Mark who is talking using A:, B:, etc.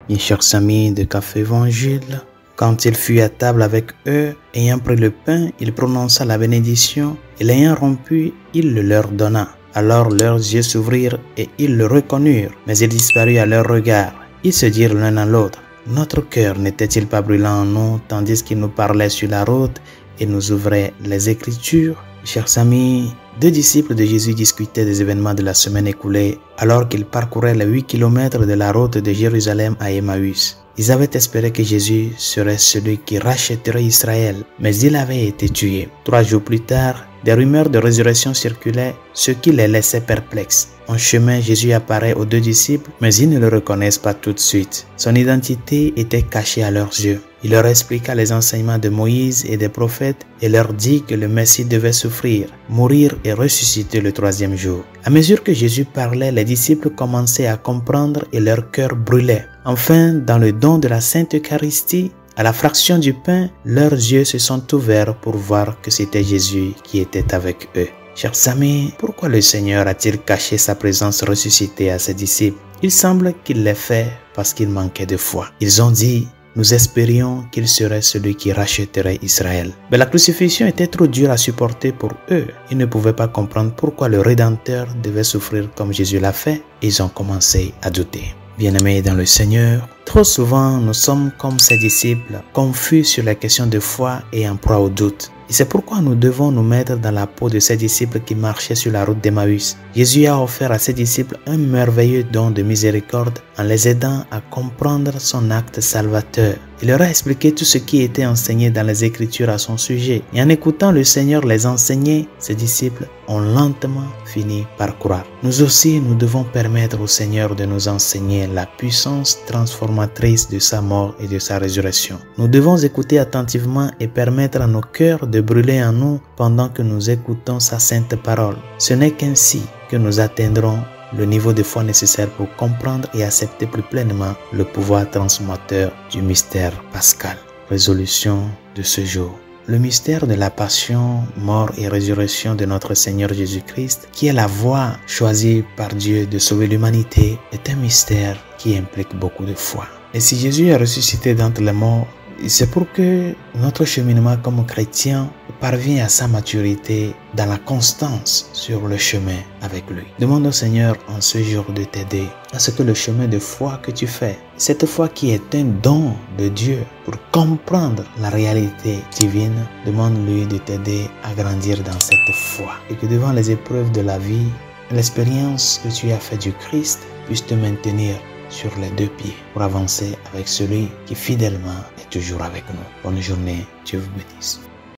A: Mes chers amis de Café Évangile, quand il fut à table avec eux, ayant pris le pain, il prononça la bénédiction, et l'ayant rompu, il le leur donna. Alors leurs yeux s'ouvrirent et ils le reconnurent, mais il disparut à leur regard. Ils se dirent l'un à l'autre, « Notre cœur n'était-il pas brûlant en nous, tandis qu'il nous parlait sur la route et nous ouvrait les Écritures ?» Chers amis, deux disciples de Jésus discutaient des événements de la semaine écoulée alors qu'ils parcouraient les 8 kilomètres de la route de Jérusalem à Emmaüs. Ils avaient espéré que Jésus serait celui qui rachèterait Israël, mais il avait été tué. 3 jours plus tard, des rumeurs de résurrection circulaient, ce qui les laissait perplexes. En chemin, Jésus apparaît aux deux disciples, mais ils ne le reconnaissent pas tout de suite. Son identité était cachée à leurs yeux. Il leur expliqua les enseignements de Moïse et des prophètes et leur dit que le Messie devait souffrir, mourir et ressusciter le 3e jour. À mesure que Jésus parlait, les disciples commençaient à comprendre et leur cœur brûlait. Enfin, dans le don de la Sainte Eucharistie, à la fraction du pain, leurs yeux se sont ouverts pour voir que c'était Jésus qui était avec eux. Chers amis, pourquoi le Seigneur a-t-il caché sa présence ressuscitée à ses disciples? Il semble qu'il l'ait fait parce qu'il manquait de foi. Ils ont dit: nous espérions qu'il serait celui qui rachèterait Israël. Mais la crucifixion était trop dure à supporter pour eux. Ils ne pouvaient pas comprendre pourquoi le Rédempteur devait souffrir comme Jésus l'a fait. Ils ont commencé à douter. Bien-aimés dans le Seigneur, trop souvent nous sommes comme ses disciples, confus sur les questions de foi et en proie au doute. Et c'est pourquoi nous devons nous mettre dans la peau de ces disciples qui marchaient sur la route d'Emmaüs. Jésus a offert à ses disciples un merveilleux don de miséricorde en les aidant à comprendre son acte salvateur. Il leur a expliqué tout ce qui était enseigné dans les Écritures à son sujet. Et en écoutant le Seigneur les enseigner, ses disciples ont lentement fini par croire. Nous aussi, nous devons permettre au Seigneur de nous enseigner la puissance transformatrice de sa mort et de sa résurrection. Nous devons écouter attentivement et permettre à nos cœurs de brûler en nous pendant que nous écoutons sa sainte parole. Ce n'est qu'ainsi que nous atteindrons le niveau de foi nécessaire pour comprendre et accepter plus pleinement le pouvoir transformateur du mystère pascal. Résolution de ce jour. Le mystère de la passion, mort et résurrection de notre Seigneur Jésus-Christ, qui est la voie choisie par Dieu de sauver l'humanité, est un mystère qui implique beaucoup de foi. Et si Jésus est ressuscité d'entre les morts, c'est pour que notre cheminement comme chrétien parvienne à sa maturité dans la constance sur le chemin avec lui. Demande au Seigneur en ce jour de t'aider à ce que le chemin de foi que tu fais, cette foi qui est un don de Dieu pour comprendre la réalité divine, demande-lui de t'aider à grandir dans cette foi. Et que devant les épreuves de la vie, l'expérience que tu as faite du Christ puisse te maintenir sur les 2 pieds pour avancer avec celui qui fidèlement est toujours avec nous. Bonne journée, Dieu vous bénisse.